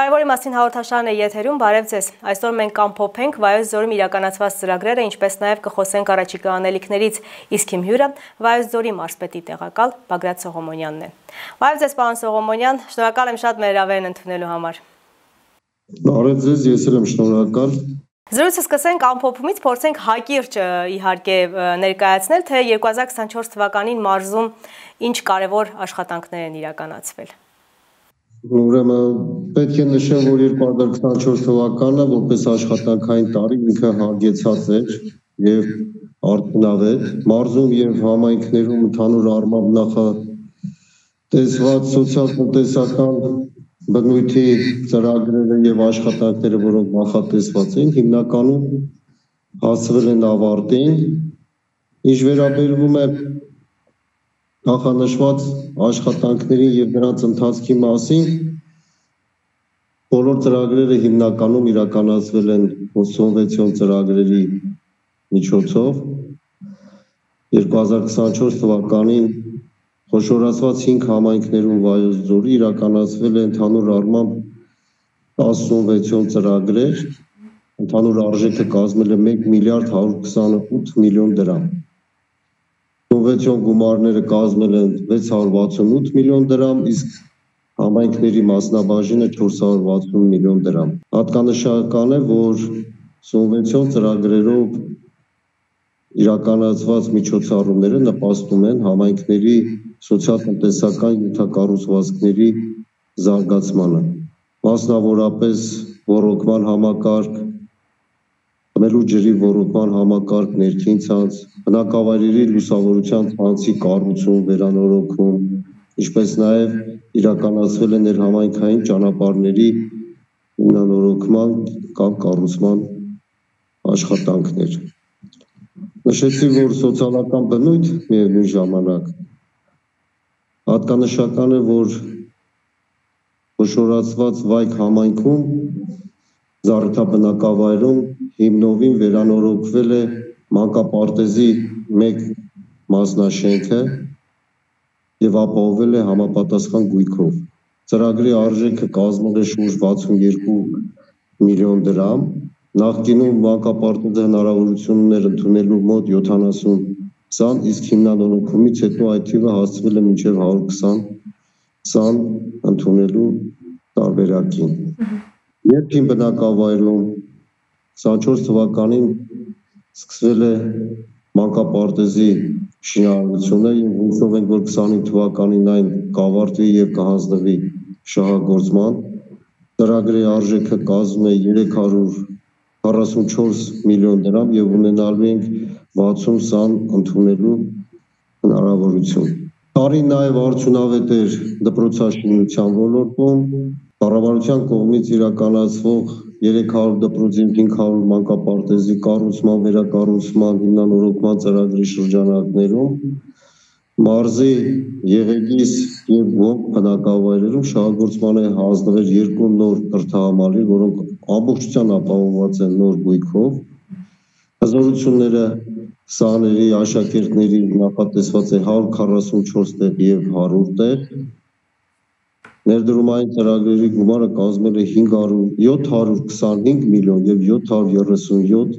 Կարևորի մասին հաղորդաշարն է եթերում, բարև ձեզ։ Այսօր մենք կամփոփենք Վայոց ձորում իրականացված ծրագրերը, ինչպես նաև կխոսենք առաջիկա անելիքներից, իսկ իմ հյուրը Վայոց ձորի մարզպետի տեղակալ Բագրատ Սողոմոնյանն է։ Բարև ձեզ, պարոն Սողոմոնյան, շնորհակալ եմ շատ մեր հրավերն ընդունելու համար։ Բարև ձեզ, ես էլ եմ շնորհակալ։ Զրույցը սկսենք ամփոփումից, փորձենք հակիրճ իհարկե ներկայացնել, թե 2024 թվականին մարզում ինչ կարևոր աշխատանքներ են իրականացվել։ Ուրեմն պետք է նշեմ, որ 2024 թվականը որպես աշխատանքային տարի ինքը հագեցած էր եւ արդյունավետ, մարզում եւ համայնքներում ընդհանուր առմամբ նախատեսված սոցիալ-տնտեսական բնույթի ծրագրերը եւ աշխատանքները, որոնք նախատեսված են, հիմնականում հասցվել են ավարտին, ինչ վերաբերվում է նախանշված աշխատանքներին եւ դրանց ընթացքի մասին, բոլոր ծրագրերը հիմնականում իրականացվել են կոնսոլիդացիոն ծրագրերի միջոցով 2024 թվականին խոշորացված 5 համայնքներում Վայոց ձորի իրականացվել է ընդհանուր առմամբ 16 ծրագրեր, ընդհանուր արժեքը կազմել է 1 միլիարդ 128 միլիոն դրամ։ Կոնվենցիոն գումարները կազմել են 668 միլիոն դրամ, իսկ համայնքների մասնաբաժինը 460 միլիոն դրամ։ Հատկանշական է, որ կոնվենցիոն ծրագրերով իրականացված միջոցառումները նպաստում են համայնքների սոցիալ-տնտեսական ենթակառուցվածքների զարգացմանը, մասնավորապես ոռոգման համակարգ, խմելու ջրի ոռոգման համակարգ, ներքին ցանց, բնակավայրերի լուսավորության ցանցի կառուցում, վերանորոգում, ինչպես նաև իրականացվել են ներհամայնքային ճանապարհների հիմնանորոգման կամ կառուցման աշխատանքներ։ Նշեցի, որ սոցիալական բնույթ միևնույն ժամանակ հատկանշական է, որ խոշորացված Վայք համայնքում Զառիթաբնակավայրում հիմնովին վերանորոգվել է մանկապարտեզի 1 մասնաշենքը եւ ապահովել է համապատասխան գույքով։ Ծրագրի արժեքը կազմել է շուրջ 62 միլիոն դրամ։ Նախկինում մանկապարտեզը հնարավորություն ուներ ընդունելու մոտ 70 սան, իսկ հիմնանորոգումից հետո այդ թիվը հասցվել է մինչև 120 սան ընդունելու տարբերակին։ Երկին բնակավայրում 24 թվականին սկսվել է մանկապարտեզի շինարարությունը եւ հույսով ենք, որ 25 թվականին այն կավարտվի եւ կհանձնվի շահագործման։ Ծրագրի արժեքը կազմում է 344 միլիոն դրամ եւ ունենալու ենք 60 սան ընդունելու հնարավորություն։ Տարին նաև արդյունավետ էր դպրոցաշինության ոլորտում, կառավարության կողմից իրականացվող 300 դպրոցի 500 մանկապարտեզի կառուցման, վերակառուցման, հիմնանորոգման ծրագրի շրջանակներում մարզի Եղեգիս եւ Ողբ բնակավայրերում շահագործման է հանձնվել 2 նոր կրթահամալիր, որոնք ամբողջությամբ ապահովված են նոր գույքով։ Հզորությունները սաների, աշակերտների նախատեսված է 144 տեղ եւ 100 տեղ։ Ներդրումային ծրագրերի գումարը կազմել է 725 միլիոն եւ 737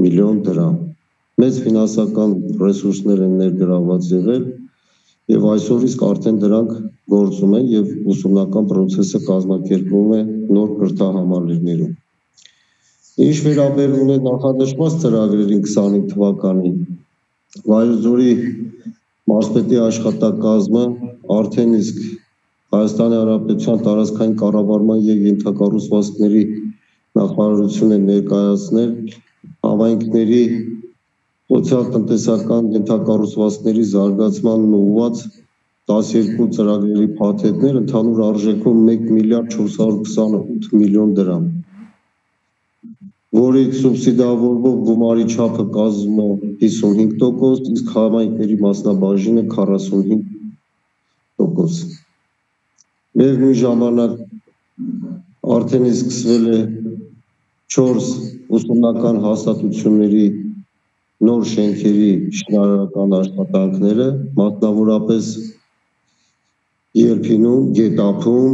միլիոն դրամ։ Մեծ ֆինանսական ռեսուրսներ են ներգրավված եղել եւ այսօր իսկ արդեն դրանք գործում են եւ ուսումնական process-ը կազմակերպվում է նոր կրթահամալիրներում։ Ինչ վերաբերում է նախադասված ծրագրերին 25 թվականին, Վայոց ձորի մարզպետի աշխատակազմը արդեն իսկ Հայաստանի Հանրապետության տարածքային կառավարման եւ ենթակառուցվածքների նախարարությունը ներկայացնել համայնքների սոցիալ-տնտեսական ենթակառուցվածքների զարգացմանն ուղղված 12 ծրագրերի փաթեթներ ընդհանուր արժեքով 1 միլիարդ 428 միլիոն դրամ, որից սուբսիդավորվող գումարի չափը կազմում է 55%, իսկ համայնքների մասնաբաժինը 45%։ Միևնույն ժամանակ արդեն իսկ սկսվել է 4 ուսումնական հաստատությունների նոր շենքերի շինարարական աշխատանքները, մասնավորապես Երփինում, Գետափում,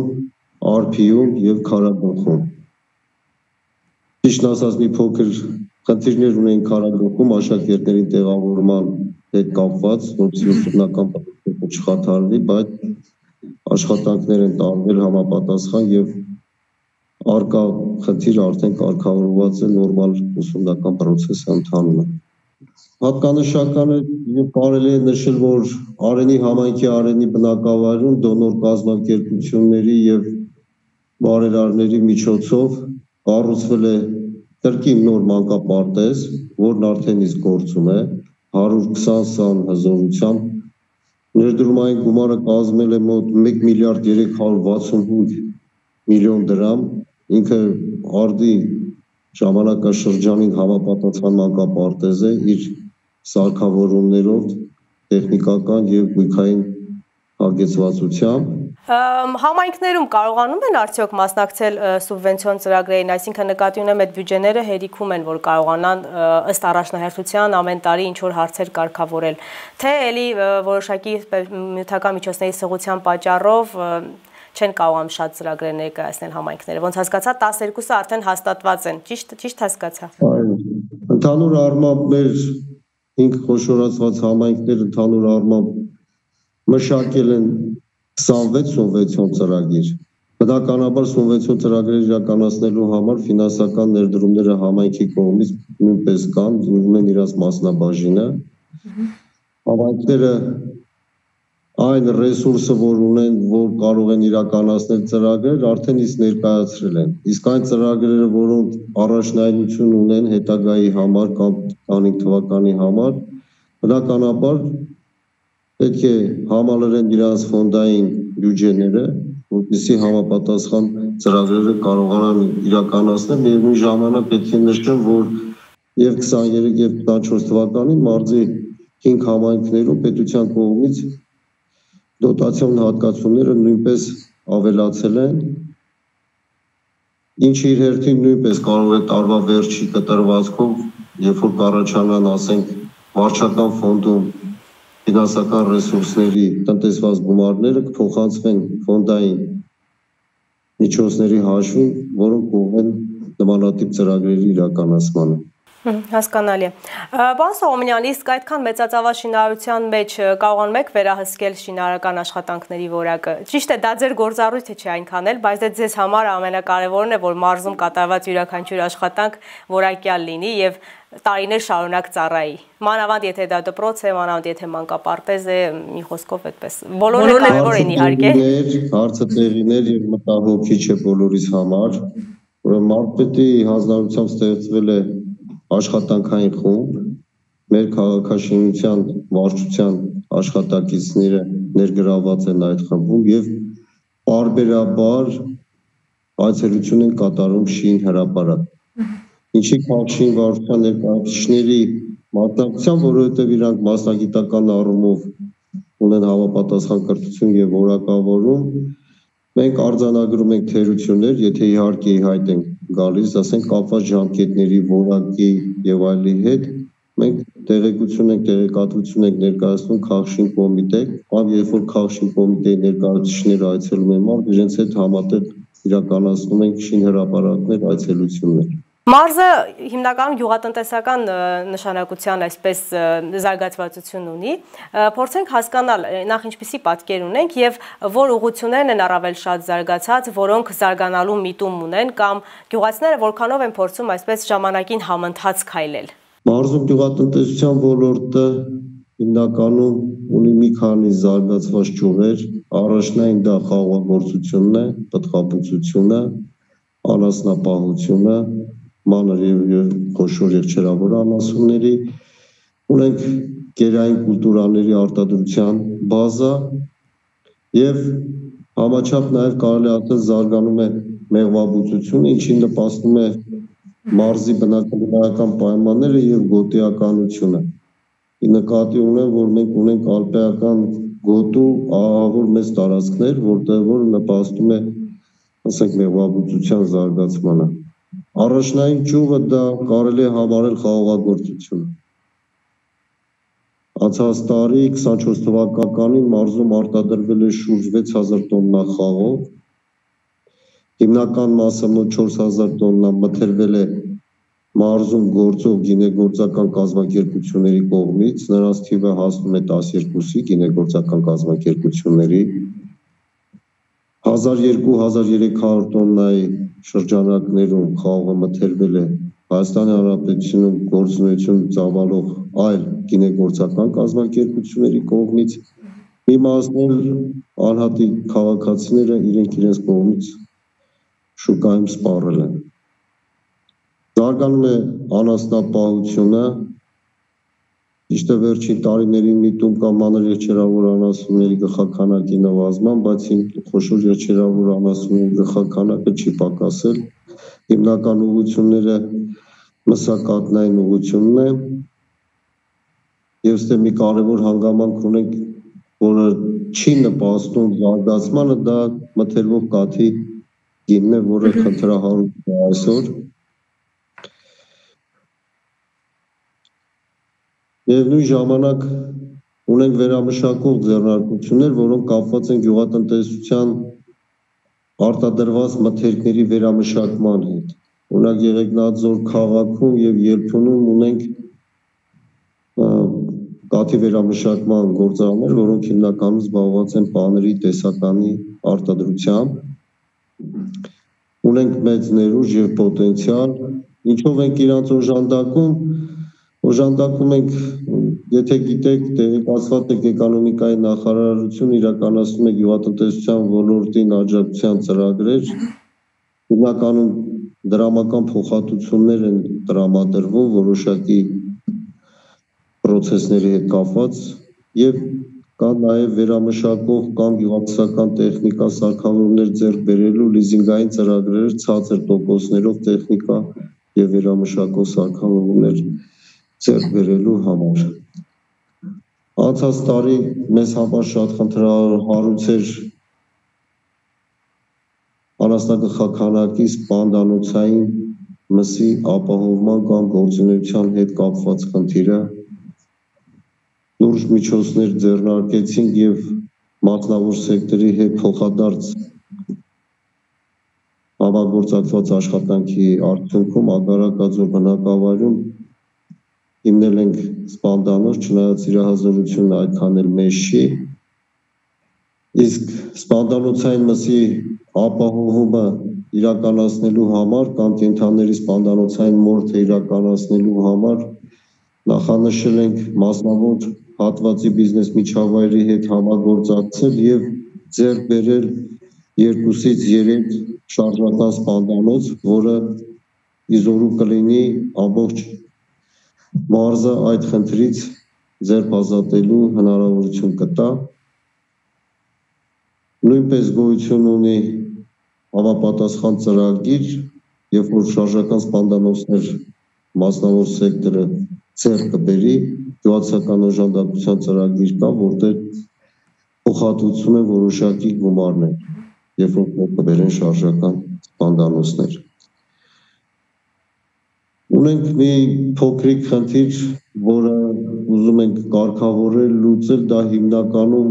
Արփիում եւ Քարագլխում։ Ճիշտ ասած մի փոքր խնդիրներ ունեն Քարագլխում աշակերտների տեղավորման հետ կապված, որպեսզի ուսումնական պատասխանը չխաթարվի, բայց աշխատանքներ են տարվել համապատասխան եւ արկա խնդիր արդեն կարգավորված է նորմալ ուսումնական process-ը ընթանում է։ Հատկանշական է եւ կարելի է նշել, որ Արենի համայնքի Արենի բնակավայրում դոնոր կազմակերպությունների եւ բարերարների միջոցով կառուցվել է կրկին նոր մանկապարտեզ, որն արդեն իսկ գործում է 120 սան հզորությամբ։ Ներդրումային գումարը կազմել է մոտ 1 միլիարդ 365 միլիոն դրամ, ինքը արդի ժամանակաշրջանին համապատասխան մանկապարտեզ է իր սարքավորումներով, տեխնիկական եւ գույքային հագեցվածությամբ։ Համայնքներում կարողանում են արդյոք մասնակցել սուբվենցիոն ծրագրերին, այսինքն նկատի ունեմ այդ բյուջեները հերիքում են, որ կարողանան ըստ առաջնահերթության ամեն տարի ինչ որ հարցեր կարգավորել, թե էլի որոշակի նյութական միջոցների սղության պատճառով չեն կարողանում շատ ծրագրեր ներկայացնել համայնքները։ Ոնց հասկացա 12-ը արդեն հաստատված են, ճիշտ հասկացա։ Ընդհանուր առմամբ մեր 5 խոշորացված համայնքներ ընդհանուր առմամբ մշակել են 26 սուբվենցիոն ծրագիր։ Բնականաբար սուբվենցիոն ծրագրեր իրականացնելու համար ֆինանսական ներդրումները համայնքի կողմից նույնպես կան, ունեն իրաց մասնաբաժինը։ Համայնքները այն ռեսուրսը, որ ունեն, որ կարող են իրականացնել ծրագրեր, արդեն իսկ ներկայացրել են։ Իսկ այն ծրագրերը, որոնք առաջնայնություն ունեն հետագայի համար կամ 25 թվականի համար, բնականաբար պետք է համալրեն իրենց ֆոնդային բյուջեները, որպեսզի համապատասխան ծրագրերը կարողանան իրականացնել։ Միևնույն ժամանակ պետք է նշեմ, որ եւ 23 եւ 24 թվականին մարզի 5 համայնքներում պետության կողմից դոտացիոն հատկացումները նույնպես ավելացել են, ինչը իր հերթին նույնպես կարող է տարվա վերջի կտրվածքով, երբ որ կառաջանան, ասենք, վարչական ֆոնդում ֆինանսական ռեսուրսների տնտեսված գումարները կփոխանցվեն ֆոնդային միջոցների հաշվին, որոնք կողմեն նմանատիպ ծրագրերի իրականացմանը։ Հասկանալի է։ Պարոն Սողոմոնյան, իսկ այդքան մեծածավալ շինարարության մեջ կարողանում եք վերահսկել շինարարական աշխատանքների որակը։ Ճիշտ է, դա ձեր գործառույթը չէ այնքան էլ, բայց դե ձեզ համար ամենակարևորն է, որ մարզում կատարված յուրաքանչյուր աշխատանք որակյալ լինի եւ տարիներ շարունակ ծառայի։ Մանավանդ եթե դա դպրոց է, մանավանդ եթե մանկապարտեզ է, մի խոսքով այդպես։ Բոլորը կարևոր են իհարկե։ Հարցը տեղիներ եւ մտահոգիչ է բոլորիս համար։ Ուրեմն մարզպետի հանձնարարությամբ ստեղծվել է աշխատանքային խումբ, մեր քաղաքաշինության վարչության աշխատակիցները ներգրաված են այդ խմբում եւ պարբերաբար այցելություն են կատարում շին հրապարակ։ Ինչի քաղաքաշին վարչության ներկայացուցիչների մասնակցությամբ, որովհետեւ իրանք մասնագիտական առումով ունեն համապատասխան կրթություն եւ որակավորում, մենք արձանագրում ենք թերություններ, եթե իհարկե հայտ են գալիս, ասենք կապված ժամկետների որակի եւ այլի հետ, մենք տեղեկատվություն ենք ներկայացնում քաղաքաշին կոմիտե, կամ երբ որ քաղաքաշին կոմիտեի ներկայացուցիչները այցելում են մարզ, իրենց հետ համատեղ իրականացնում ենք շին հրապարակներ, այցելություններ։ Մարզը հիմնականում գյուղատնտեսական նշանակության այսպես զարգացվածություն ունի, փորձենք հասկանալ նախ ինչպիսի պատկեր ունենք եւ որ ուղղություններն են առավել շատ զարգացած, որոնք զարգանալու միտում ունեն կամ գյուղացիները որքանով են փորձում այսպես ժամանակին համընթաց քայլել։ Մարզում գյուղատնտեսության ոլորտը հիմնականում ունի մի քանի զարգացված ճյուղեր, առաջնային դա խաղողագործությունն է, պտղաբուծությունը, անասնապահությունը, մանր եւ խոշոր եղջերավոր անասունների, ունենք գերային կուլտուրաների արտադրության բազա եւ համաչափ նաեւ կարելի ասել զարգանում է մեղվաբուծությունը, ինչին նպաստում է մարզի բնակչական պայմանները եւ գոտիականությունը։ Ի նկատի ունեմ, որ մենք ունենք ալպիական գոտու ահավոր մեծ տարածքներ, որտեղ որ նպաստում է, ասենք, մեղվաբուծության զարգացմանը։ Առաջնային ճյուղը դա կարելի է համարել խաղողագործությունը։ Անցած տարի 24 թվականին մարզում արտադրվել է շուրջ 6000 տոննա խաղող, հիմնական մասը մոտ 4000 տոննա մթերվել է մարզում գործող գինեգործական կազմակերպությունների կողմից, նրանց թիվը հասնում է 12-ի գինեգործական կազմակերպությունների, 1200-1300 տոննայի շրջանակներում խաղողը մթերվել է Հայաստանի Հանրապետությունում գործունեություն ծավալող այլ գինեգործական կազմակերպությունների կողմից, մի մասն էլ անհատի քաղաքացիները իրենց կողմից շուկայում սպառել են։ Զարգանում է անասնապահությունը, ճիշտ է վերջին տարիներին միտում կա մանր երջերավոր անասունների գլխաքանակի նվազման, բայց խոշոր երջերավոր անասունների գլխաքանակը չի պակասել, հիմնական ուղղությունները մսակաթնային ուղղությունն է, եւ ստե մի կարևոր հանգամանք ունենք, որը չի նպաստում զարգացմանը, դա մթերվող կաթի գինն է, որը խնդրահարույց է այսօր։ Եվ նույն ժամանակ ունենք վերամշակող ձեռնարկություններ, որոնք կապված են գյուղատնտեսության արտադրված մթերքների վերամշակման հետ։ Օրինակ Եղեգնաձոր քաղաքում եւ Երբունում ունենք կաթի վերամշակման գործարաններ, որոնք հիմնականում զբաղված են պաների տեսականի արտադրությամբ։ Ունենք մեծ ներուժ եւ պոտենցիալ, ինչով ենք իրանց օժանդակում ենք, եթե գիտեք, տեղեկացված եք էկոնոմիկայի նախարարությունը իրականացնում է գյուղատնտեսության ոլորտին աջակցության ծրագրեր, հիմնականում դրամական փոխհատուցումներ են տրամադրվում որոշակի պրոցեսների հետ կապված եւ կա նաեւ վերամշակող կամ գյուղատնտեսական տեխնիկա սարքավորումներ ձեռք բերելու լիզինգային ծրագրեր ցածր տոկոսներով տեխնիկա եւ վերամշակող սարքավորումներ ձեռք բերելու համար։ Անցած տարի մեզ համար շատ խնդրահարույց էր անասնագլխաքանակի սպանդանոցային մսի ապահովման կամ գործունեության հետ կապված խնդիրը, լուրջ միջոցներ ձեռնարկեցինք եւ մասնավոր սեկտորի հետ փոխադարձ համագործակցված աշխատանքի արդյունքում Ագարակաձոր բնակավայրում հիմնել ենք սպանդանոց, չնայած իր հազարությունը այդքան էլ մեծ չի, իսկ սպանդանոցային մսի ապահովումը իրականացնելու համար կամ կենդանիների սպանդանոցային մորթը իրականացնելու համար նախանշել ենք մասնավոր հատվածի բիզնես միջավայրի հետ համագործակցել եւ ձեռք բերել 2-ից 3 շարժական սպանդանոց, որը իզորու կլինի ամբողջ մարզը այդ խնդրից ձերբազատելու հնարավորություն կտա։ Նույնպես գոյություն ունի համապատասխան ծրագիր, երբ որ շարժական սպանդանոցներ մասնավոր սեկտորը ձեռք կբերի, գյուղատնտեսական օժանդակության ծրագիր կա, որտեղ փոխհատուցում են որոշակի գումարներ, երբ որ կբերեն շարժական սպանդանոցներ։ Ունենք մի փոքրիկ խնդիր, որը ուզում ենք կարգավորել, լուծել, դա հիմնականում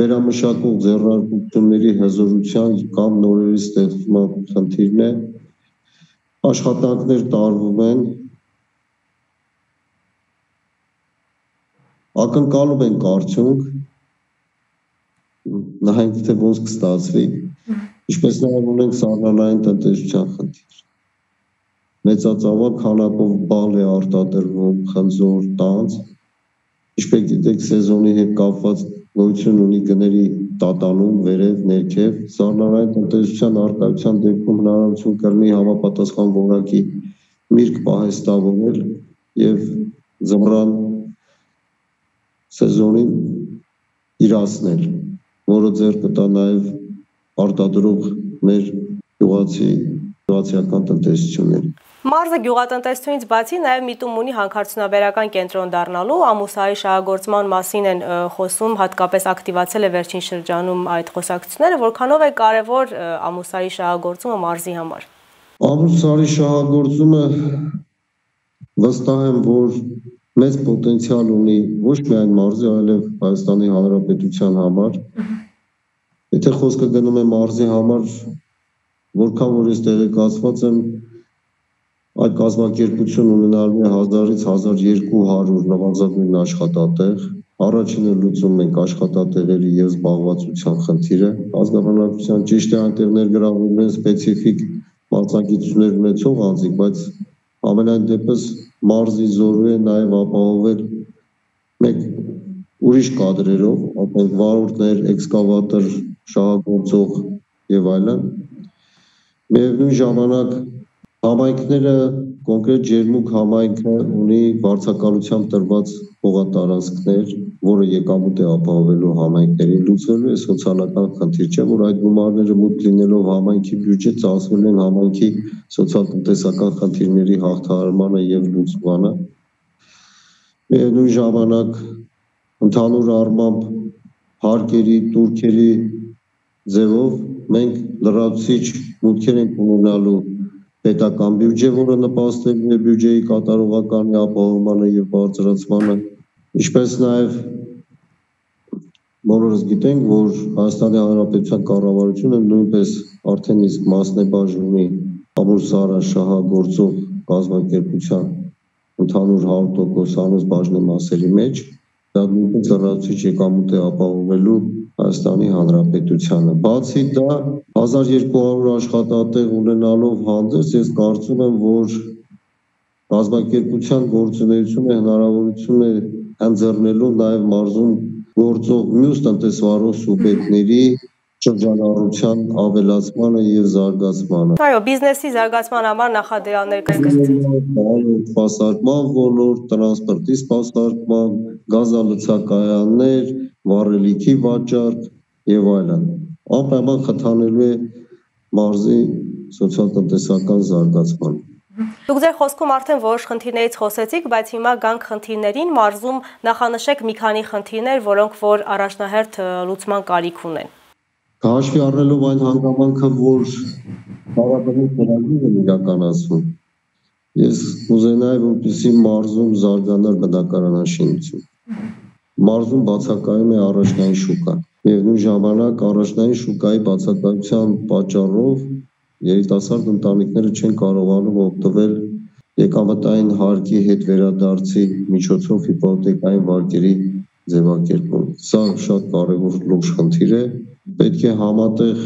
վերամշակող ձեռնարկությունների հզորության կամ նորերի ստեղծման խնդիրն է։ Աշխատանքներ տարվում են, ակնկալում ենք արդյունք, նայենք թե ոնց կստացվի, ինչպես նաև ունենք սառնալային տնտեսության խնդիր։ Մեծածավալ քանակով բալ է արտադրվում, խնձոր, տանձ, ինչպես գիտեք, սեզոնի հետ կապված գոյություն ունի գների տատանում, վերև, ներքև, սառնալային տնտեսության արկայության դեպքում հնարավորություն կլինի համապատասխան որակի միրգ պահեստավորել եւ ձմռան սեզոնին իրացնել, որը ձեռք կտա նաեւ արտադրող մեր գյուղացիական տնտեսությունների։ Մարզը գյուղատնտեսությունից բացի նաև միտում ունի հանքարդյունաբերական կենտրոն դառնալու, ամուսահայի շահագործման մասին են խոսում, հատկապես ակտիվացել է վերջին շրջանում այդ խոսակցությունները, որքանով է կարևոր ամուսահայի շահագործումը մարզի համար։ Ամուսահայի շահագործումը վստահ եմ, որ մեծ պոտենցիալ ունի ոչ միայն մարզի, այլև Հայաստանի Հանրապետության համար։ Եթե խոսքը գնում է մարզի համար, որքան որ ես տեղեկացված եմ, այդ կազմակերպություն ունենալու է 1000-ից 1200 նվազագույն աշխատատեղ, առաջինը լուծում ենք աշխատատեղերի և զբաղվածության խնդիրը, ազգաբնակչության ճիշտ է այնտեղ ներգրավվում են սպեցիֆիկ մասնագիտություններ ունեցող անձիկ, բայց ամենայն դեպս մարզի զորու է նաև ապահովել մեկ ուրիշ կադրերով, ապենք վարորդներ, էքսկավատոր, շահագործող և այլն։ Միևնույն ժամանակ համայնքները, կոնկրետ Ջերմուկ համայնքը ունի վարձակալությամբ տրված հողատարածքներ, որը եկամուտ է ապահովելու համայնքներին, լուծվելու է սոցիալական խնդիր չէ, որ այդ գումարները մուտք լինելով համայնքի բյուջե ծախսվել են համայնքի սոցիալ-տնտեսական խնդիրների հաղթահարմանը և լուծմանը։ Միևնույն ժամանակ ընդհանուր առմամբ հարկերի, տուրքերի ձևով մենք լրացուցիչ մուտքեր ենք ունենալու պետական բյուջե, որը նպաստելու է բյուջեի կատարողականի ապահովմանը և բարձրացմանը, ինչպես նաև բոլորս գիտենք, որ Հայաստանի Հանրապետության կառավարությունը նույնպես արդեն իսկ մասնեբաժնի ամուր շահագործող կազմակերպության ընդհանուր 100% անուց բաժնեմասերի մեջ, դա նույնպես լրացուցիչ եկամուտ է ապահովելու Հայաստանի Հանրապետությանը։ Բացի դա 1200 աշխատատեղ ունենալով հանդերձ, ես կարծում եմ, որ կազմակերպության գործունեությունը հնարավորություն է ընձեռնելու նաև մարզում գործող մյուս տնտեսվարող սուբյեկտների շրջանառության ավելացմանը և զարգացմանը։ Այո, բիզնեսի զարգացման համար նախադրյալներ կայացվեն։ Սպասարկման ոլորտ, տրանսպորտի սպասարկման, գազալցակայաններ, վառելիքի վաճառք և այլն։ Անպայման խթանելու է մարզի սոցիալ-տնտեսական զարգացմանը։ Դուք ձեր խոսքում արդեն որոշ խնդիրներից խոսեցիք, բայց հիմա գանք խնդիրներին, մարզում նախանշեք մի քանի խնդիրներ, որոնք որ առաջնահերթ լուծման կարիք ունեն։ Հաշվի առնելով այն հանգամանքը, որ հարաբերական ծրագիր են իրականացվում, ես կուզենայի, որպեսզի մարզում զարգանար բնակարանաշինություն։ Մարզում բացակայում է առաջնային շուկա։ Միևնույն ժամանակ առաջնային շուկայի բացակայության պատճառով երիտասարդ ընտանիքները չեն կարողանում օգտվել եկամտային հարկի հետ վերադարձի միջոցով հիպոթեկային վարկերի ձևակերպում։ Սա շատ կարևոր լուրջ խնդիր է։ Պետք է համատեղ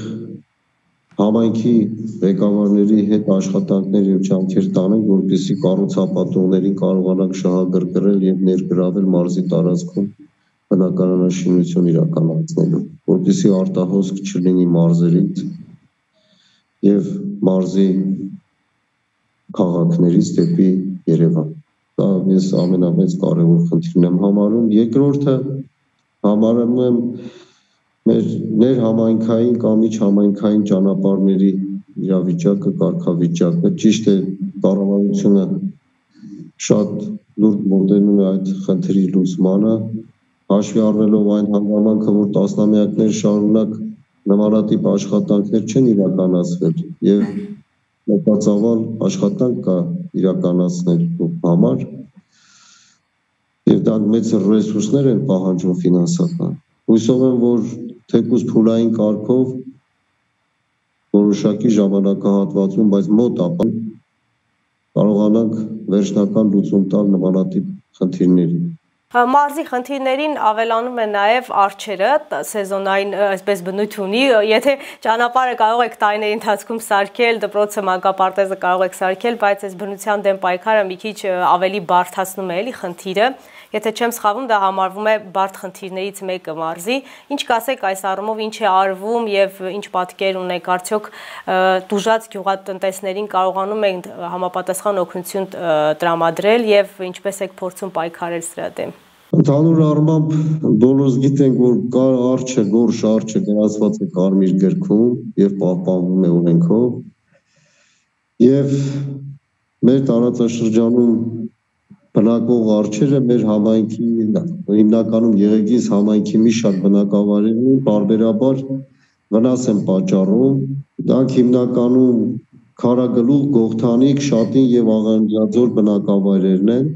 համայնքի ղեկավարների հետ աշխատանքներ և ջանքեր տանենք, որպեսզի կառուցապատողներին կարողանանք շահագրգռել և ներգրավել մարզի տարածքում բնակարանաշինություն իրականացնելու, որպեսզի արտահոսք չլինի մարզերից և մարզի քաղաքներից դեպի Երևան։ Դա ես ամենամեծ կարևոր խնդիրն եմ համարում։ Երկրորդը համարում եմ մեր ներհամայնքային կամ միջհամայնքային ճանապարհների իրավիճակը, կարգավիճակը։ Ճիշտ է, կառավարությունը շատ լուրջ մոտենում է այդ խնդրի լուծմանը, հաշվի առնելով այն հանգամանքը, որ տասնամյակներ շարունակ նմանատիպ աշխատանքներ չեն իրականացվել և մեծածավալ աշխատանք կա իրականացնելու համար և դա մեծ ռեսուրսներ են պահանջում ֆինանսական։ Հուսով եմ, որ թեկուզ փուլային կարգով որոշակի ժամանակահատվածում, բայց մոտ ապա կարողանանք վերջնական լուծում տալ նմանատիպ խնդիրների։ Մարզի խնդիրներին ավելանում է նաև արջերը, սեզոնային այսպես բնույթ ունի, եթե ճանապարհը կարող եք տարիների ընթացքում սարքել, դպրոցը, մանկապարտեզը կարող եք սարքել, բայց այս բնության դեմ պայքարը մի քիչ ավելի բարդացնում է էլի խնդիրը։ Եթե չեմ սխալվում, դա համարվում է բարդ խնդիրներից մեկը մարզի։ Ինչ կասեք այս առումով, ինչ է արվում եւ ինչ պատկեր ունեք, արդյոք տուժած գյուղատնտեսներին կարողանում ենք համապատասխան օգնություն տրամադրել եւ ինչպես եք փորձում պայքարել սրա դեմ։ Ընդհանուր առմամբ բոլորս գիտենք, որ կար արջը, գորշ արջը գրանցված է կարմիր գրքում եւ պահպանվում է օրենքով։ Եվ մեր տարածաշրջանում բնակվող արջերը մեր համայնքի հիմնականում Եղեգիս համայնքի մի շարք բնակավայրերին բարբերաբար վնաս են պատճառում։ Դրանք հիմնականում Քարագլուխ, Գողթանիկ, Շատին եւ Աղանդյաձոր բնակավայրերն են։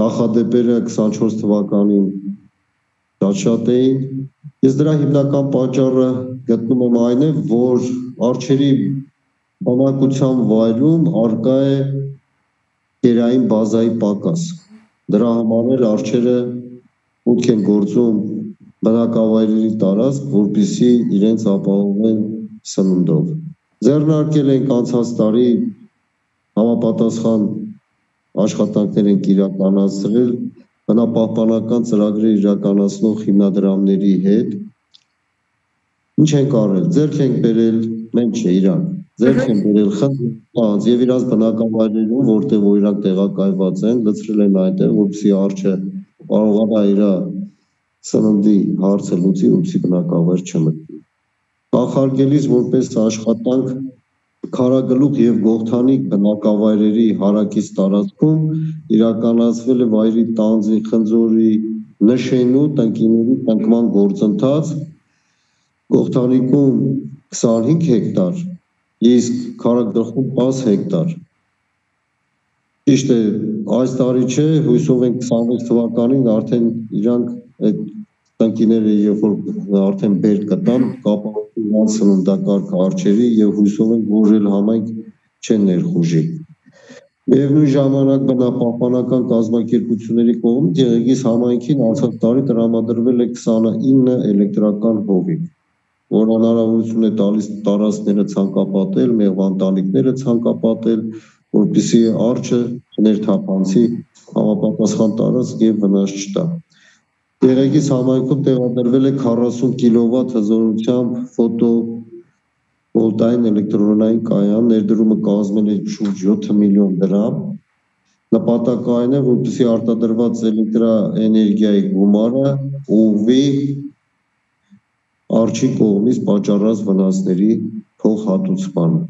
Նախադեպերը 24 թվականին շատ էին։ Ես դրա հիմնական պատճառը գտնում եմ այն է, որ արջերի բնակության վայրում առկա է գերային բազայի պակաս։ Դրա համար էլ արջերը մուտք են գործում բնակավայրերի տարածք, որպեսզի իրենց ապահովեն սննդով։ Ձեռնարկել ենք անցած տարի համապատասխան աշխատանքներ ենք իրականացրել բնապահպանական ծրագրեր իրականացնող հիմնադրամների հետ։ Ինչ ենք արել, ձեռք ենք բերել, մենք չէ, իրանք, ձեռք են բերել խնդրանց եւ իրաց բնակավայրերում, որտեղ որ իրանք տեղակայված են, լցրել են այնտեղ, որպեսզի արջը կարողանա իր սննդի հարցը լուծի, որպեսզի բնակավայր չմտնի։ Կանխարգելից որպես աշխատանք Քարագլուխ եւ Գողթանիկ բնակավայրերի հարակից տարածքում իրականացվել է վայրի տանձի, խնձորի, նշենու, տնկիների տնկման գործընթաց։ Գողթանիկում 25 հեկտար, իսկ Քարագլխում 10 հեկտար։ Ճիշտ է, այս տարի չէ, հույսով ենք 26 թվականին արդեն իրանք այդ տնկիները երբ որ արդեն բեր կտան, կապահովեն սննդակարգ արջերի եւ հույսով ենք, որ էլ համայնք չեն ներխուժի։ Միևնույն ժամանակ բնապահպանական կազմակերպությունների կողմից Եղեգիս համայնքին անցած տարի տրամադրվել է 29 էլեկտրական հովիվ, որ հնարավորություն է տալիս տարածքները ցանկապատել, մեղվանտանիքները ցանկապատել, որպեսզի արջը ներթափանցի համապատասխան տարածք եւ վնաս չտա։ Եղեգիս համայնքում տեղադրվել է 40 կիլովատ հզորությամբ ֆոտովոլտային էլեկտրոնային կայան, ներդրումը կազմել է շուրջ 7 միլիոն դրամ։ Նպատակը այն է, որպեսզի արտադրված էլեկտրաէներգիայի գումարը ուղղվի արջի կողմից պատճառած վնասների փոխհատուցմանը։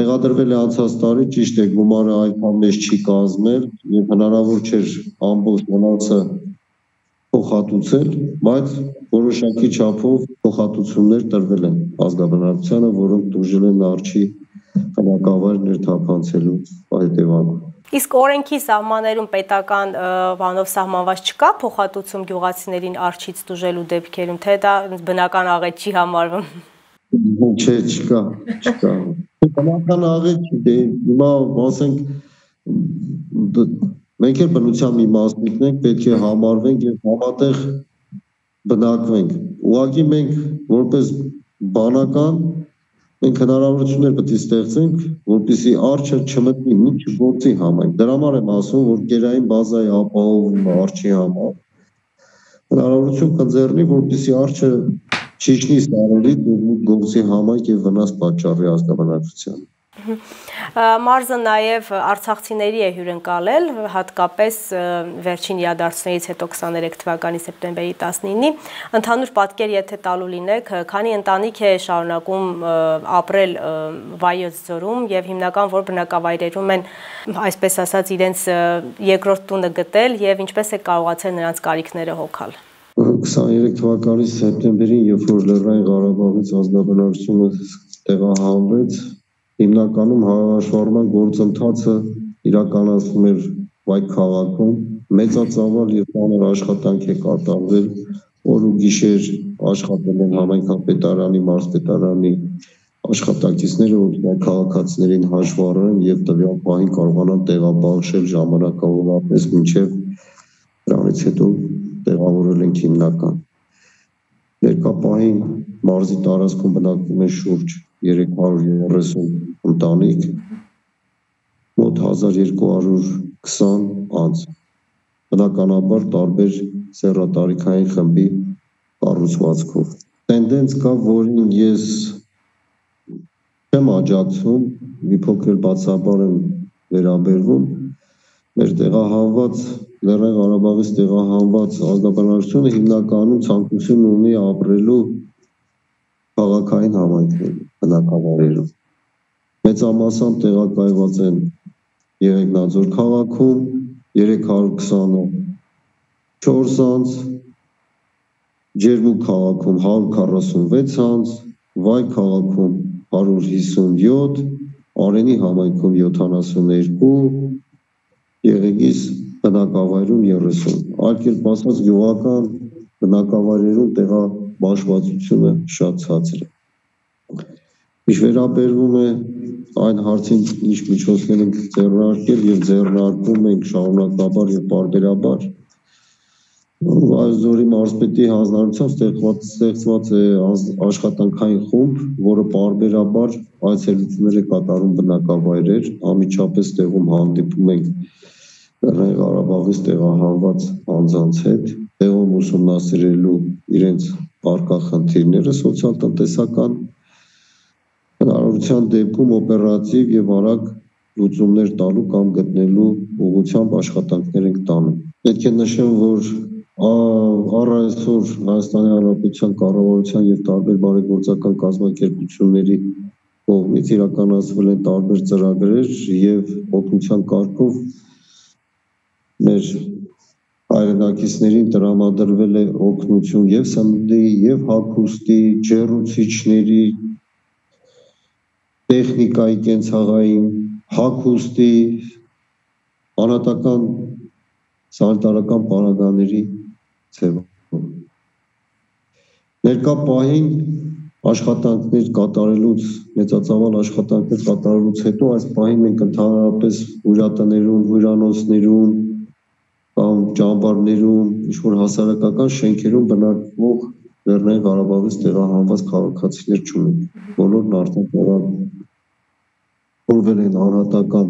Տեղադրվել է անցած տարի, ճիշտ է, գումարը այդքան մեծ չի կազմել եւ հնարավոր չէր ամբողջ վնասը փոխհատուցել, բայց որոշակի չափով փոխհատուցումներ տրվել են ազգաբնակչությանը, որոնք տուժել են արջի բնակավայր ներթափանցելու հետևանքով։ Իսկ օրենքի սահմաններում պետական բանով սահմանված չկա փոխհատուցում գյուղացիներին արջից տուժելու դեպքերում, թե դա բնական աղետ չի համարվում։ Չէ, չկա։ Բնական աղետ չի, դե հիմա ասենք մենք էլ բնության մի մասնիկն ենք, պետք է համարվենք եւ համատեղ բնակվենք։ Ուղղակի մենք որպես բանական մենք հնարավորություններ պետք է ստեղծենք, որպեսզի արջը չմտնի, մի չգործի համայնք։ Դրա համար եմ ասում, որ գերային բազայի ապահովումը արջի համար հնարավորություն կձեռնի, որպեսզի արջը չիջնի սարերից եւ մի գործի համայնք եւ վնաս պատճառի ազգաբնակչությանը։ Մարզը նաև արցախցիների է հյուրընկալել, հատկապես վերջին իրադարձություններից հետո 23 թվականի սեպտեմբերի 19-ի։ Ընդհանուր պատկեր եթե տալու լինեք, քանի ընտանիք է շարունակում ապրել Վայոց ձորում եւ հիմնական որ բնակավայրերում են, այսպես ասած, իրենց երկրորդ տունը գտել եւ ինչպես է կարողացել նրանց կարիքները հոգալ։ 23 թվականի սեպտեմբերին, երբ որ Լեռնային Ղարաբաղից ազգաբնակչությունը տեղահանվեց, հիմնականում հավաքաշարման գործընթացը իրականացվում էր Վայք քաղաքում, մեծածավալ եւ բանր աշխատանք է կատարվել, օր ու գիշեր աշխատել են համայնքապետարանի, մարզպետարանի աշխատակիցները, որ քաղաքացիներին հաշվառեն եւ տվյալ պահին կարողանան տեղաբաշխել ժամանակավորապես, մինչեւ դրանից հետո տեղավորել ենք հիմնական։ Ներկա պահին մարզի տարածքում բնակվում է շուրջ 330 ընտանիք, մոտ 1220 անձ, բնականաբար տարբեր սեռատարիքային խմբի կառուցվածքով։ Տենդենց կա, որին ես չեմ աջակցում, մի փոքր բացաբար եմ վերաբերվում, մեր տեղահանված Լեռնային Ղարաբաղից տեղահանված ազգաբնակչությունը հիմնականում ցանկություն ունի ապրելու քաղաքային համայնքներում, բնակավայրերում։ Մեծամասամբ տեղակայված են Եղեգնաձոր քաղաքում 324 անձ, Ջերմուկ քաղաքում 146 անձ, Վայ քաղաքում 157, Արենի համայնքում 72, Եղեգիս բնակավայրում 30, այլ կերպ ասած գյուղական բնակավայրերում մաշվածությունը շատ ցածր է։ Ինչ վերաբերվում է այն հարցին, ինչ միջոցներ ենք ձեռնարկել եւ ձեռնարկում ենք շարունակաբար եւ պարբերաբար, Վայոց ձորի մարզպետի հանձնարարությամբ ստեղծված է աշխատանքային խումբ, որը պարբերաբար այցելություններ է կատարում բնակավայրեր, անմիջապես տեղում հանդիպում ենք Լեռնային Ղարաբաղից տեղահանված անձանց հետ, տեղում ուսումնասիրելու իրենց առկա խնդիրները սոցիալ-տնտեսական հնարավորության դեպքում օպերատիվ եւ արագ լուծումներ տալու կամ գտնելու ուղղությամբ աշխատանքներ ենք տանում։ Պետք է նշեմ, որ առ այսօր Հայաստանի Հանրապետության կառավարության եւ տարբեր բարեգործական կազմակերպությունների կողմից իրականացվել են տարբեր ծրագրեր եւ օգնության կարգով մեր հայրենակիցներին տրամադրվել է օգնություն եւ սննդի եւ հագուստի, ջեռուցիչների, տեխնիկայի կենցաղային, հագուստի, անհատական սանիտարական պարագաների ձևով։ Ներկա պահին աշխատանքներ կատարելուց, մեծածավալ աշխատանքներ կատարելուց հետո այս պահին մենք ընդհանրապես հյուրատներում, հյուրանոցներում կամ ճամբարներում, ինչ-որ հասարակական շենքերում բնակվող Լեռնային Ղարաբաղից տեղահանված քաղաքացիներ չունենք։ Բոլորն արդեն տեղավորվել են անհատական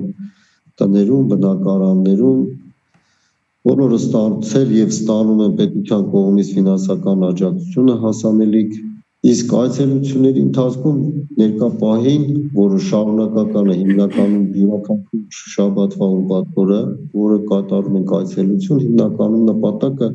տներում, բնակարաններում, բոլորը ստացել եւ ստանում են պետության կողմից ֆինանսական աջակցությունը հասանելիք, իսկ այցելությունների ընթացքում ներկա պահին, որը շարունակական է հիմնականում յուրաքանչյուր շաբաթվա ուրբաթ-օրը, որը կատարում ենք այցելություն, հիմնականում նպատակը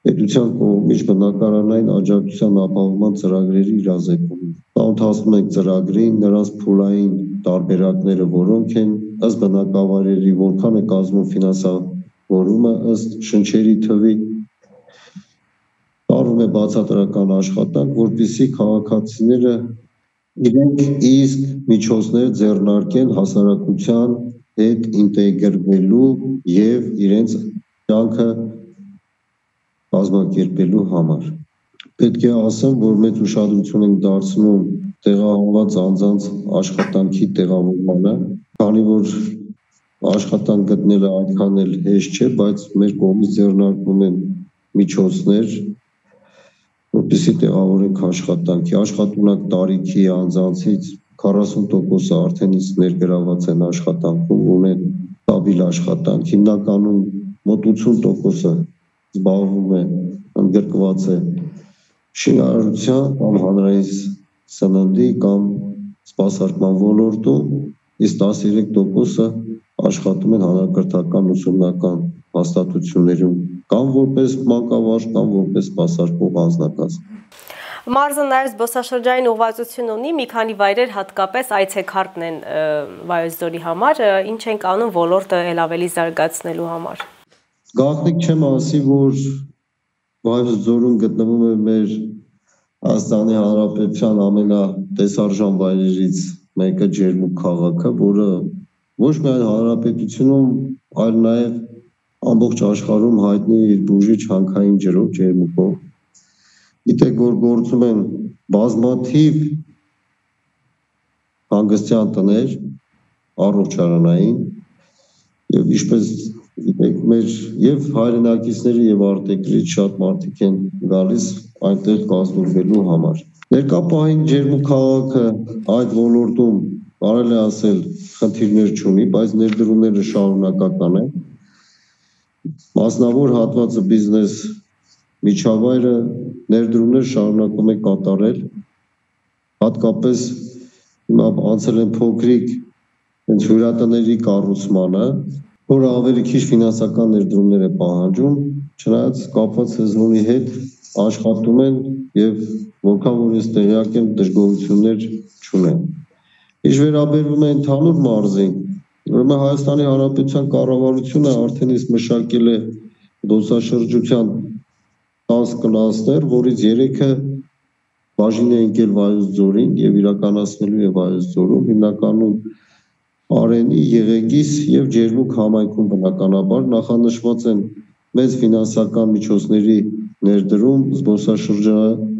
պետության կողմից բնակարանային աջակցության ապահովման ծրագրերի իրազեկումն է։ Դա ընթացնում ենք ծրագրին, նրանց փուլային տարբերակները որոնք են, ըստ բնակավայրերի որքան է կազմում ֆինանսավորումը, ըստ շնչերի թվի տարվում է բացատրական աշխատանք, որպեսզի քաղաքացիները իրենք իսկ միջոցներ ձեռնարկեն հասարակության հետ ինտեգրվելու եւ իրենց կյանքը կազմակերպելու համար։ Պետք է ասեմ, որ մեծ ուշադրություն ենք դարձնում տեղահանված անձանց աշխատանքի տեղավորմանը, քանի որ աշխատանք գտնելը այդքան էլ հեշտ չէ, բայց մեր կողմից ձեռնարկվում են միջոցներ, որպեսզի տեղավորենք աշխատանքի, աշխատունակ տարիքի անձանցից 40%-ը արդեն իսկ ներգրաված են աշխատանքում, ունեն ստաբիլ աշխատանք, հիմնականում մոտ 80%-ը զբաղվում է, ընդգրկված է շինարարության կամ հանրային սննդի կամ սպասարկման ոլորտում, իսկ 13%-ը աշխատում են հանրակրթական ուսումնական հաստատություններում, կամ որպես մանկավարժ, կամ որպես սպասարկող անձնակազմ։ Մարզը նաև զբոսաշրջային ուղղվածություն ունի, մի քանի վայրեր հատկապես այցեքարտն են Վայոց ձորի համար, ինչ ենք անում ոլորտը ել ավելի զարգացնելու համար։ Գաղտնիք չեմ ասի, որ Վայոց ձորում գտնվում է մեր Հայաստանի Հանրապետության ամենատեսարժան վայրերից մեկը Ջերմուկ քաղաքը, որը ոչ միայն հանրապետությունում, այլ նաև ամբողջ աշխարհում հայտնի է իր բուժիչ հանքային ջրով ջերմուկով։ Գիտեք, որ գործում են բազմաթիվ հանգստյան տներ, առողջարանային, եւ ինչպես գիտեք, մեր եւ հայրենակիցների եւ արտերկրից շատ մարդիկ են գալիս այնտեղ կազմակերպելու համար։ Ներկա պահին Ջերմուկ քաղաքը այդ ոլորտում կարելի ասել խնդիրներ չունի, բայց ներդրումները շարունակական են։ Մասնավոր հատվածը բիզնես միջավայրը ներդրումներ շարունակում է կատարել, հատկապես հիմա անցել են փոքրիկ հենց հյուրատների կառուցմանը, որը ավելի քիչ ֆինանսական ներդրումներ է պահանջում, չնայած կապված սեզոնի հետ աշխատում են եւ որքան որ ես տեղյակ եմ դժգոհություններ չունեն։ Ինչ վերաբերվում է ընդհանուր մարզին, ուրեմն Հայաստանի Հանրապետության կառավարությունը արդեն իսկ մշակել է զբոսաշրջության 10 կլաստեր, որից 3-ը բաժին է ընկել Վայոց ձորին եւ իրականացնելու է Վայոց ձորում, հիմնականում Արենի, Եղեգիս եւ Ջերմուկ համայնքում բնականաբար նախանշված են մեծ ֆինանսական միջոցների ներդրում զբոսաշրջանը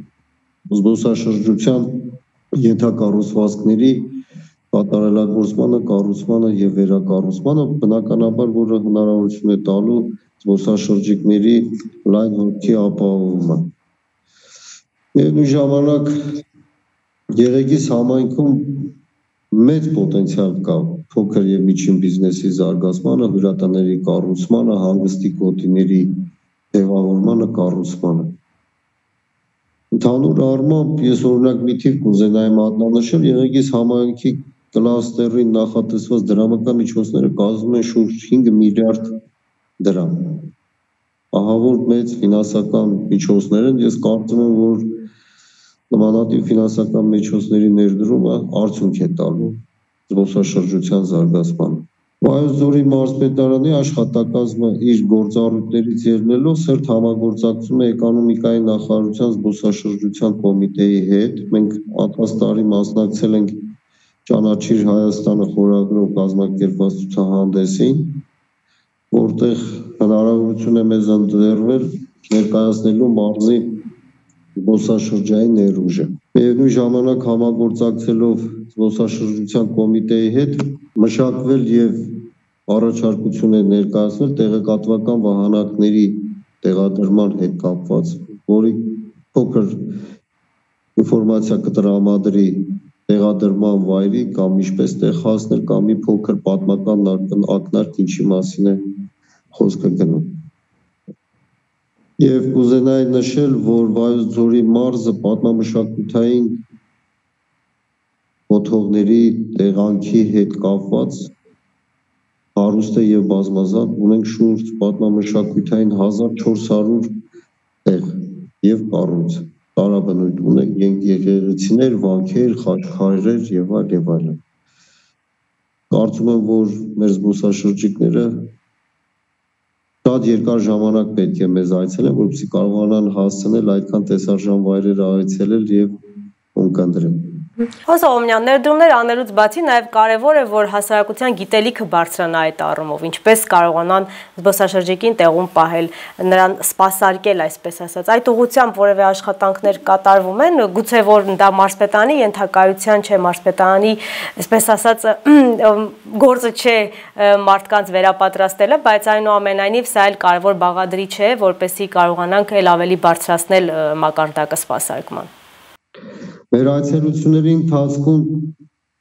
զբոսաշրջության ենթակառուցվածքների կատարելագործմանը, կառուցմանը եւ վերակառուցմանը, բնականաբար, որը հնարավորություն է տալու զբոսաշրջիկների լայն հոգի ապահովումը։ Միևնույն ժամանակ Գեղեցիկ համայնքում մեծ պոտենցիալ կա փոքր եւ միջին բիզնեսի զարգացմանը, հյուրատների կառուցմանը, հանգստի գոտիների ձևավորմանը, կառուցմանը։ Ընդհանուր առմամբ ես օրինակ մի թիվ կուզենայի մատնանշել, Գեղեցիկ համայնքի կլաստերին նախատեսված դրամական միջոցները կազմում են շուրջ 5 միլիարդ դրամ։ Ահա որ մեծ ֆինանսական միջոցներ են, ես կարծում եմ, որ նմանատիպ ֆինանսական միջոցների ներդրումը արդյունք է տալու զբոսաշրջության զարգացմանը։ Վայոց ձորի մարզպետարանի աշխատակազմը իր գործառույթներից ելնելով սերտ համագործակցում է էկոնոմիկայի նախարարության զբոսաշրջության կոմիտեի հետ։ Մենք անցած տարի մասնակցել ենք Ճանաչիր Հայաստանը խորագրով կազմակերպված ցուցահանդեսին, որտեղ հնարավորություն է մեզ ընձեռվել ներկայացնելու մարզի զբոսաշրջային ներուժը։ Միևնույն ժամանակ համագործակցելով զբոսաշրջության կոմիտեի հետ մշակվել եւ առաջարկություն է ներկայացվել տեղեկատվական վահանակների տեղադրման հետ կապված, որի փոքր ինֆորմացիա կտրամադրի տեղադրման վայրի կամ ինչպես տեղ հասնել կամ մի փոքր պատմական ակնարկ ինչի մասին է խոսքը գնում։ Եվ կուզենայի նշել, որ Վայոց ձորի մարզը պատմամշակութային կոթողների տեղանքի հետ կապված հարուստ է եւ բազմազան, ունենք շուրջ պատմամշակութային 1400 տեղ եւ կառույց, տարաբնույթ ունենք եկեղեցիներ, վանքեր, խաչքարեր եւ այլն։ Կարծում եմ, որ մեր զբոսաշրջիկները շատ երկար ժամանակ պետք է մեզ այցելեն, որպեսզի կարողանան հասցնել այդքան տեսարժան վայրեր այցելել եւ ունկնդրել։ Հոսա Օմնյան, ներդրումներ անելուց բացի նաև կարևոր է, որ հասարակության գիտելիքը բարձրանա այդ առումով, ինչպես կարողանան զբոսաշրջիկին տեղում պահել, նրան սպասարկել, այսպես ասած։ Այդ ուղղությամբ որևէ աշխատանքներ կատարվում են, գուցե որ դա մարզպետարանի ենթակայության չէ, մարզպետարանի, այսպես ասած, գործը չէ մարդկանց վերապատրաստելը, բայց այնուամենայնիվ սա էլ կարևոր բաղադրիչ է, որպեսզի կարողանանք էլ ավելի բարձրացնել մակարդակը սպասարկման։ Մեր այցելությունների ընթացքում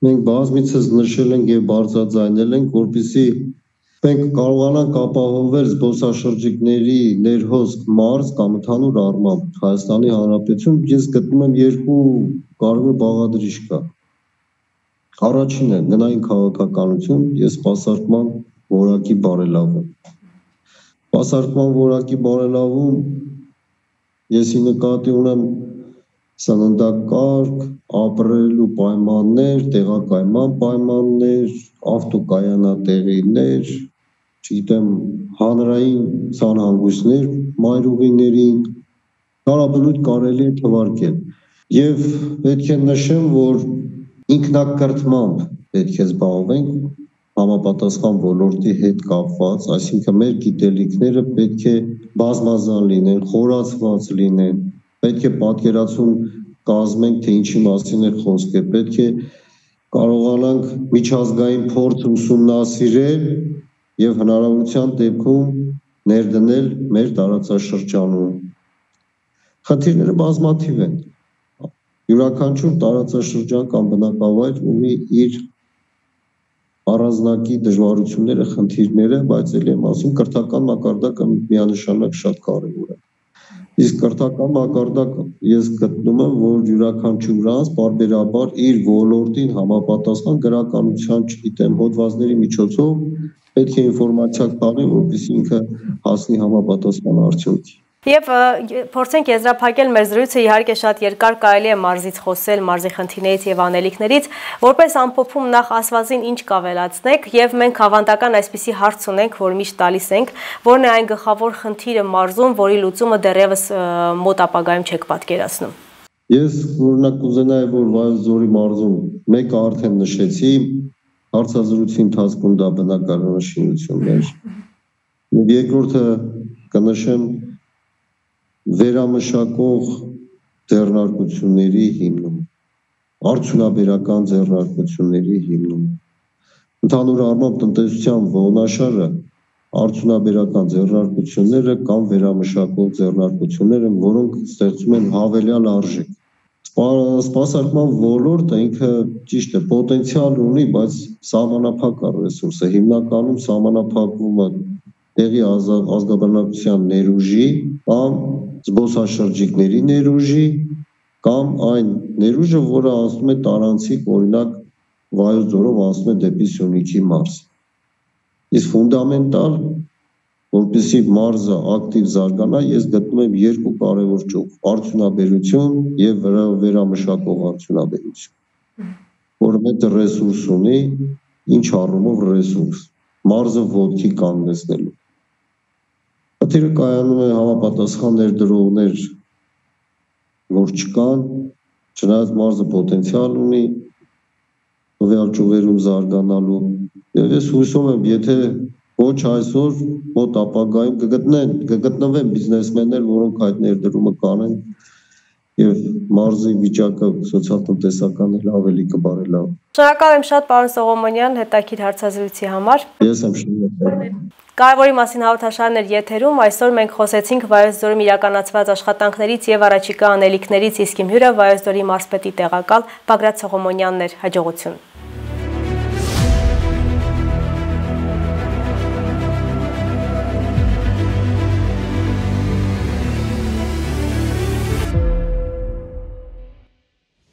մենք բազմիցս նշել ենք եւ բարձրաձայնել ենք, որպեսզի մենք կարողանանք ապահովել զբոսաշրջիկների ներհոսք մարզ կամ ընդհանուր առմամբ Հայաստանի Հանրապետություն, ես գտնում եմ երկու կարևոր բաղադրիչ կա։ Առաջինը գնային քաղաքականություն եւ սպասարկման որակի բարելավում։ Սպասարկման որակի բարելավում եսի նկատի ունեմ սննդակարգ, ապրելու պայմաններ, տեղակայման պայմաններ, ավտոկայանատեղիներ, չգիտեմ, հանրային ցանհանգույցներ մայրուղիներին, տարաբնույթ կարելի է թվարկել։ Եվ պետք է նշեմ, որ ինքնակրթմամբ պետք է զբաղվենք համապատասխան ոլորտի հետ կապված, այսինքն մեր գիտելիքները պետք է բազմազան լինեն, խորացված լինեն, պետք է պատկերացում կազմենք, թե ինչի մասին է խոսքը, պետք է կարողանանք միջազգային փորձ ուսումնասիրել եւ հնարավորության դեպքում ներդնել մեր տարածաշրջանում։ Խնդիրները բազմաթիվ են։ Յուրաքանչյուր տարածաշրջան կամ բնակավայր ունի իր առանձնակի դժվարությունները, խնդիրները, բայց ելի եմ ասում, կրթական մակարդակը միանշանակ շատ կարևոր է։ Իսկ կրթական մակարդակը ես գտնում եմ, որ յուրաքանչյուր անձ բարբերաբար իր ոլորտին համապատասխան գրականության, չգիտեմ, հոդվածների միջոցով պետք է ինֆորմացիա տալի, որպեսզի ինքը հասնի համապատասխան արդյունքի։ Եվ փորձենք եզրափակել մեր զրույցը, իհարկե շատ երկար կարելի է մարզից խոսել, մարզի խնդիրներից եւ անելիքներից, որպես ամփոփում նախ ասվածին ինչ կավելացնեք, եւ մենք ավանդական այսպիսի հարց ունենք, որ միշտ տալիս ենք, որն է այն գլխավոր խնդիրը մարզում, որի լուծումը դեռևս մոտ ապագայում չեք պատկերացնում։ Ես օրինակ կուզենայի, որ Վայոց ձորի մարզում մեկը արդեն նշեցի, հարցազրույցի ընթացքում դա բնակարանաշինությունն էր։ Եվ երկրորդը կնշեմ վերամշակող ձեռնարկությունների հիմնում, արդյունաբերական ձեռնարկությունների հիմնում։ Ընդհանուր առմամբ տնտեսության ողնաշարը արդյունաբերական ձեռնարկությունները կամ վերամշակող ձեռնարկությունները, որոնք ստեղծում են հավելյալ արժեք։ Սպասարկման ոլորտը ինքը ճիշտ է, պոտենցիալ ունի, բայց սահմանափակ է ռեսուրսը, հիմնականում սահմանափակվում է տեղի ազգաբնակության ներուժի կամ զբոսաշրջիկների ներուժի կամ այն ներուժը, որը անցնում է տարանցիկ, օրինակ Վայոց ձորով անցնում է դեպի Սյունիքի մարզ։ Իսկ ֆունդամենտալ, որպեսզի մարզը ակտիվ զարգանա, ես գտնում եմ երկու կարևոր ճյուղ՝ արդյունաբերություն եւ վերամշակող արդյունաբերություն, որը մեծ ռեսուրս ունի, ինչ առումով ռեսուրս, մարզը ոտքի կանգնեցնելու։ Խնդիրը կայանում է համապատասխան ներդրողներ, որ չկան, չնայած մարզը պոտենցիալ ունի տվյալ ճյուղերում զարգանալու, եւ ես հույսով եմ, եթե ոչ այսօր, մոտ ապագայում կգտնվեն բիզնեսմեններ, որոնք այդ ներդրումը կանեն եւ մարզի վիճակը սոցիալ-տնտեսական ավելի կբարելավի։ Շնորհակալ եմ շատ, պարոն Սողոմոնյան, հետաքրքիր հարցազրույցի համար։ Ես եմ շնորհակալ։ Կարևորի մասին հաղորդաշարն էր եթերում, այսօր մենք խոսեցինք Վայոց ձորում իրականացված աշխատանքներից եւ առաջիկա անելիքներից, իսկ իմ հյուրը Վայոց ձորի մարզպետի տեղակալ Բագրատ Սողոմոնյանն էր։ Հաջողություն։